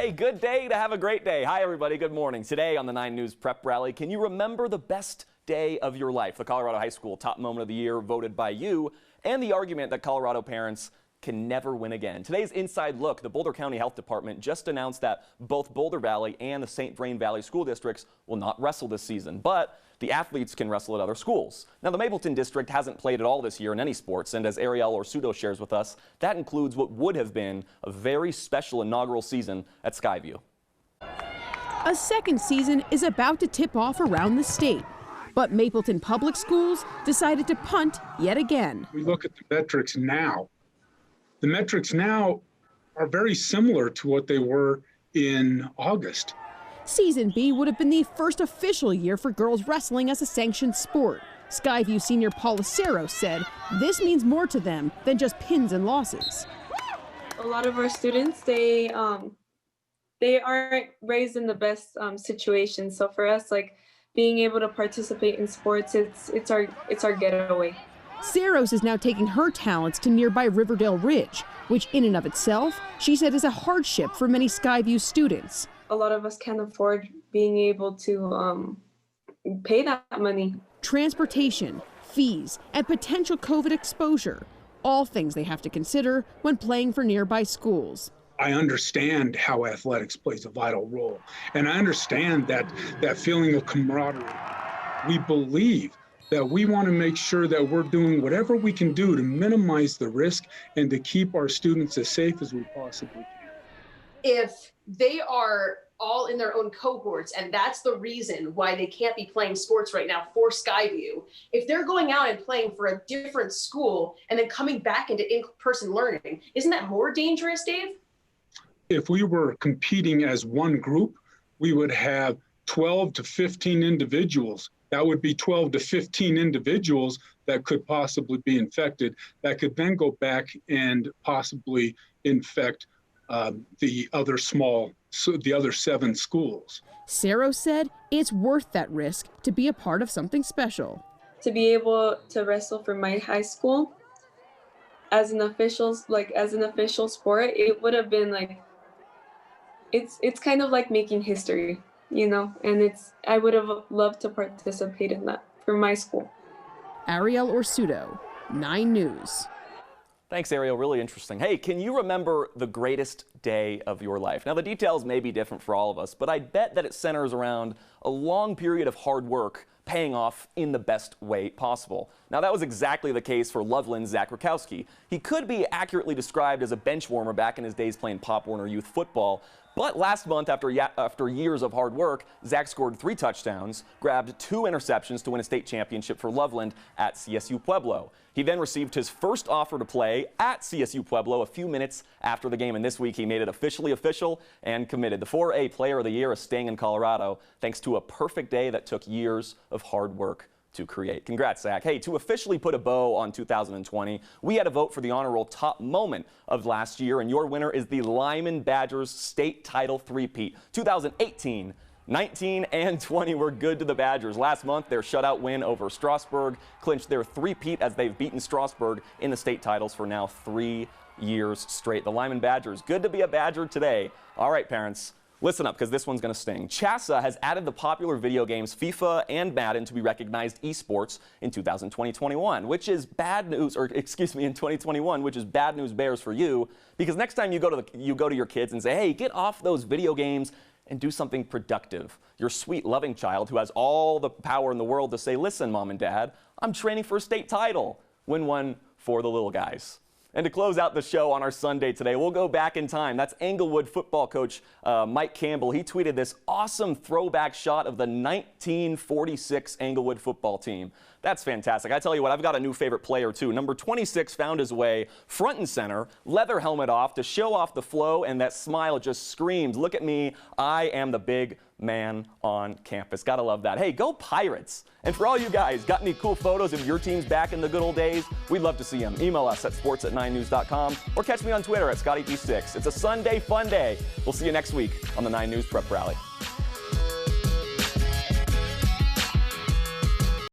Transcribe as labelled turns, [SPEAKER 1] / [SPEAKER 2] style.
[SPEAKER 1] Hey, good day to have a great day. Hi, everybody. Good morning. Today on the 9 News Prep Rally, can you remember the best day of your life? The Colorado High School Top Moment of the Year voted by you, and the argument that Colorado parents can never win again. Today's Inside Look, the Boulder County Health Department just announced that both Boulder Valley and the St. Vrain Valley school districts will not wrestle this season, but the athletes can wrestle at other schools. Now, the Mapleton district hasn't played at all this year in any sports, and as Ariel Orsuto shares with us, that includes what would have been a very special inaugural season at Skyview.
[SPEAKER 2] A second season is about to tip off around the state, but Mapleton Public Schools decided to punt yet again.
[SPEAKER 3] We look at the metrics now. The metrics now are very similar to what they were in August.
[SPEAKER 2] Season B would have been the first official year for girls wrestling as a sanctioned sport. Skyview senior Paula Cero said this means more to them than just pins and losses.
[SPEAKER 4] A lot of our students, they aren't raised in the best situation. So for us, like being able to participate in sports, it's our getaway.
[SPEAKER 2] Ceros is now taking her talents to nearby Riverdale Ridge, which in and of itself, she said, is a hardship for many Skyview students.
[SPEAKER 4] A lot of us can't afford being able to pay that money.
[SPEAKER 2] Transportation, fees, and potential COVID exposure, all things they have to consider when playing for nearby schools.
[SPEAKER 3] I understand how athletics plays a vital role, and I understand that feeling of camaraderie. We believe that we want to make sure that we're doing whatever we can do to minimize the risk and to keep our students as safe as we possibly can.
[SPEAKER 5] If they are all in their own cohorts, and that's the reason why they can't be playing sports right now for Skyview, if they're going out and playing for a different school and then coming back into in-person learning, isn't that more dangerous, Dave?
[SPEAKER 3] If we were competing as one group, we would have 12 to 15 individuals. That would be 12 to 15 individuals that could possibly be infected, that could then go back and possibly infect the other 7 schools.
[SPEAKER 2] Cero said it's worth that risk to be a part of something special.
[SPEAKER 4] To be able to wrestle for my high school as an official sport, it would have been like, it's kind of like making history, you know, and I would have loved to participate in that for my school.
[SPEAKER 2] Ariel Orsuto, 9 News.
[SPEAKER 1] Thanks, Ariel. Really interesting. Hey, can you remember the greatest day of your life? Now, the details may be different for all of us, but I bet that it centers around a long period of hard work paying off in the best way possible. Now, that was exactly the case for Loveland's Zach Rakowski. He could be accurately described as a bench warmer back in his days playing Pop Warner Youth football. But last month, after years of hard work, Zach scored 3 touchdowns, grabbed 2 interceptions to win a state championship for Loveland at CSU Pueblo. He then received his first offer to play at CSU Pueblo a few minutes after the game, and this week he made it officially official and committed. The 4A Player of the Year is staying in Colorado thanks to a perfect day that took years of hard work to create. Congrats, Zach. Hey, to officially put a bow on 2020, we had a vote for the honor roll top moment of last year, and your winner is the Lyman Badgers state title three-peat. 2018, 19, and 20 were good to the Badgers. Last month, their shutout win over Strasburg clinched their three-peat as they've beaten Strasburg in the state titles for now 3 years straight. The Lyman Badgers, good to be a Badger today. All right, parents. Listen up, because this one's going to sting. CHSAA has added the popular video games FIFA and Madden to be recognized esports in 2021, which is bad news, or excuse me, in 2021, which is bad news bears for you, because next time you go to your kids and say, hey, get off those video games and do something productive. Your sweet, loving child who has all the power in the world to say, listen, Mom and Dad, I'm training for a state title. Win one for the little guys. And to close out the show on our Sunday today, we'll go back in time. That's Englewood football coach Mike Campbell. He tweeted this awesome throwback shot of the 1946 Englewood football team. That's fantastic. I tell you what, I've got a new favorite player too. Number 26 found his way front and center, leather helmet off to show off the flow, and that smile just screams, look at me, I am the big man on campus. Gotta love that. Hey, go Pirates. And for all you guys, got any cool photos of your teams back in the good old days? We'd love to see them. Email us at sports@9news.com or catch me on Twitter at ScottyP6. It's a Sunday fun day. We'll see you next week on the 9 News Prep Rally.